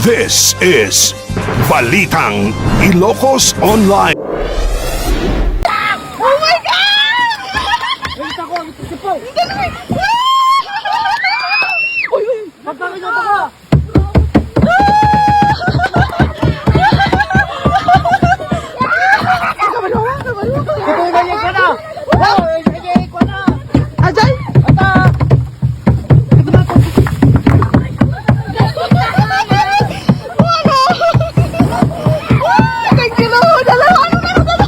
This is Balitang Ilocos Online. Oh my God! Magkakita ka! Tutulungan ka na! Sige, ko na! Ajay! Ata! Thank you, Lord! Alam, ano na ito?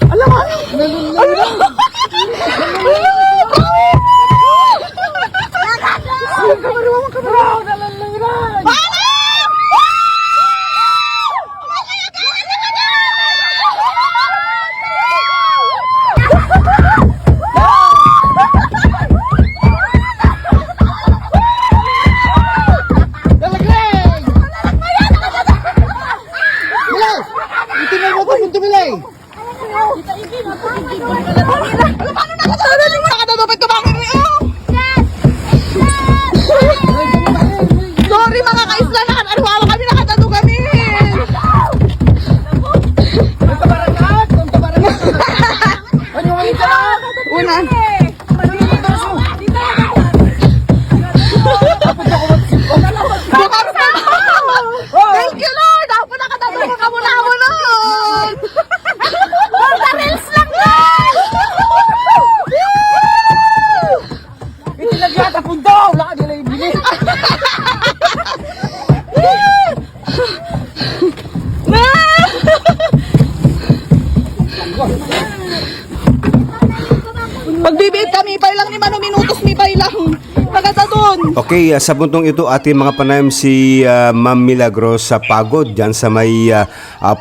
Alam, sorry mga kaisla, nakatarawa kami, nakatado kami. Una. Thank you, Lord. Ako nakatado mo ka muna ako nun. Reels lang yan. Itinagyan sa pundo! Wala ka nila ibili! Magbibihit kami, pay lang ni Mano minutos, mi pay lang. Pagkatadon. Okay, sa puntong ito ating mga panayam si Ma'am Milagros sa pagod dyan sa may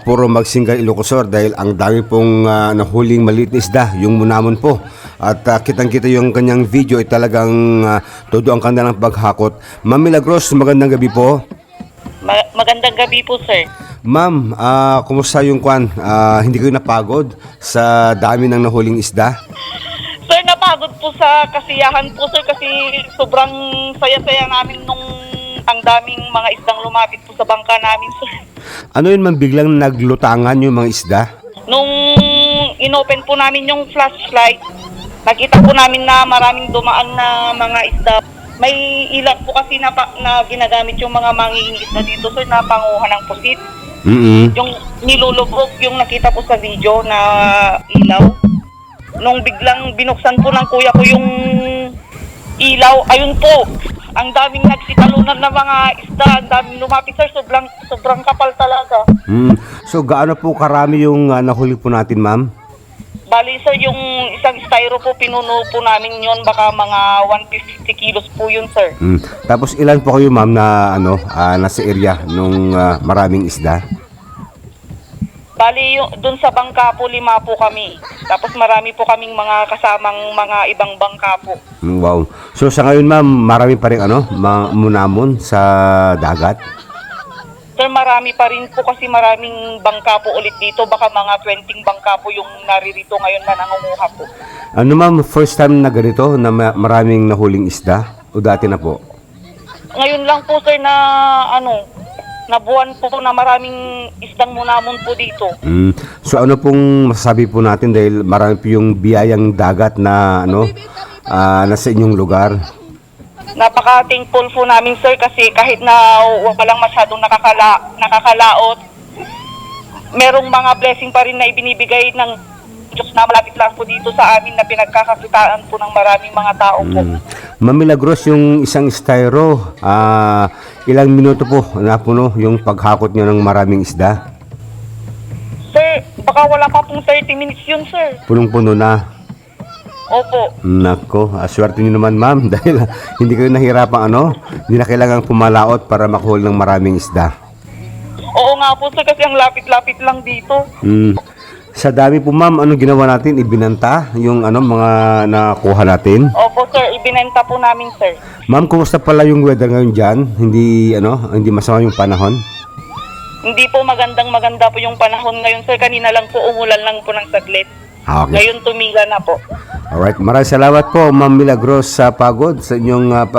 puro Magsingal Ilocosur dahil ang dami pong nahuling maliit na isda, yung munamon po. At kitang-kita yung kanyang video ay talagang todo ang kanilang paghakot. Ma'am Milagros, magandang gabi po. Magandang gabi po, sir. Ma'am, kumusta yung kwan? Hindi kayo napagod sa dami ng nahuling isda? Sir, napagod po sa kasiyahan po, sir, kasi sobrang saya-saya namin nung ang daming mga isdang lumapit po sa bangka namin, sir. Ano yun man biglang naglutangan yung mga isda? Nung inopen po namin yung flashlight, nakita po namin na maraming dumaan na mga isda. May ilan po kasi na ginagamit yung mga mangingisda dito, sir, na panguhan ng pusit. Yung nilulubog, yung nakita po sa video na ilaw. Nung biglang binuksan po ng kuya ko yung ilaw, ayun po, ang daming nagsitalunan na mga isda, ang daming lumapit, sir, sobrang kapal talaga. So gaano po karami yung nahuli po natin, ma'am? Bali, sir, yung isang styro po, pinuno po namin yon, baka mga 150 kilos po yun, sir. Tapos ilan po kayo, ma'am, na nasa area nung maraming isda? Bali, dun sa bangka po, 5 po kami. Tapos marami po kaming mga kasamang mga ibang bangka po. Wow. So sa ngayon, ma'am, marami pa rin munamon sa dagat? Sir, marami pa rin po kasi maraming bangka po ulit dito. Baka mga 20 bangka po yung naririto ngayon na nangunguha po. Ano, ma'am, first time na ganito na maraming nahuling isda? O dati na po? Ngayon lang po, sir, na nabuwan po na maraming isdang munamon po dito. So ano pong masasabi po natin dahil marami po yung biyayang dagat na nasa inyong lugar? Napaka-thankful po namin, sir, kasi kahit na walang masyadong nakakalaot, merong mga blessing pa rin na ibinibigay ng Diyos na malapit lang po dito sa amin na pinagkakakitaan po ng maraming mga tao po. Ma'am Milagros, yung isang styro, ilang minuto po napuno yung paghakot niyo ng maraming isda? Sir, baka wala pa pong 30 minutes yun, sir. Punong-puno na. Opo. Nako, swerte niyo naman, ma'am, dahil hindi kayo nahirapang hindi na kailangang pumalaot para makuhol ng maraming isda. Oo nga po, sir, kasi ang lapit-lapit lang dito. Sa dami po, ma'am, ano ginawa natin? Ibinanta yung mga nakuha natin? Opo, sir, ibinenta po namin, sir. Ma'am, kumusta pala yung weather ngayon dyan? Hindi masama yung panahon? Hindi po maganda po yung panahon ngayon, sir. Kanina lang po, umulan lang po ng saglit. Okay. Ngayon tumila na po. Alright, maraming salamat po Ma'am Milagros sa Pagod sa inyong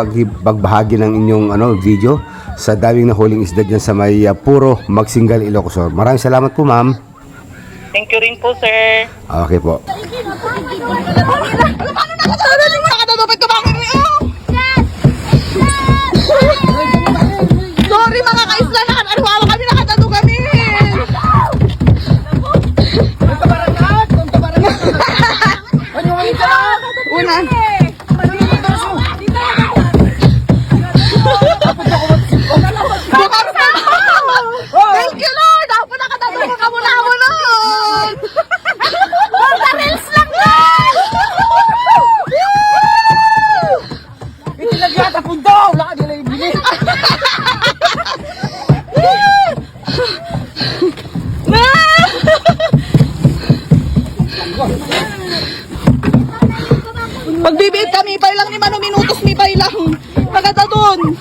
pagbahagi ng inyong video sa daming nahuling isda dyan sa may Puro, Magsingal, Ilocos Sur. Maraming salamat po, ma'am. Thank you rin po, sir. Okay po. Paano nakatadupit ko bakit niyo? Sorry mga kaisla, nakatadupit kami, nakatado kami. Una. Thank you, Lord! Ako pa nakatadupit ka muna ako nun! The reels lang yan! Itilagyan sa pundo! Wala ka nila ibili. Pagbibihit kami, pay lang ni Mano minutos, mi pay lang. Pagkata dun.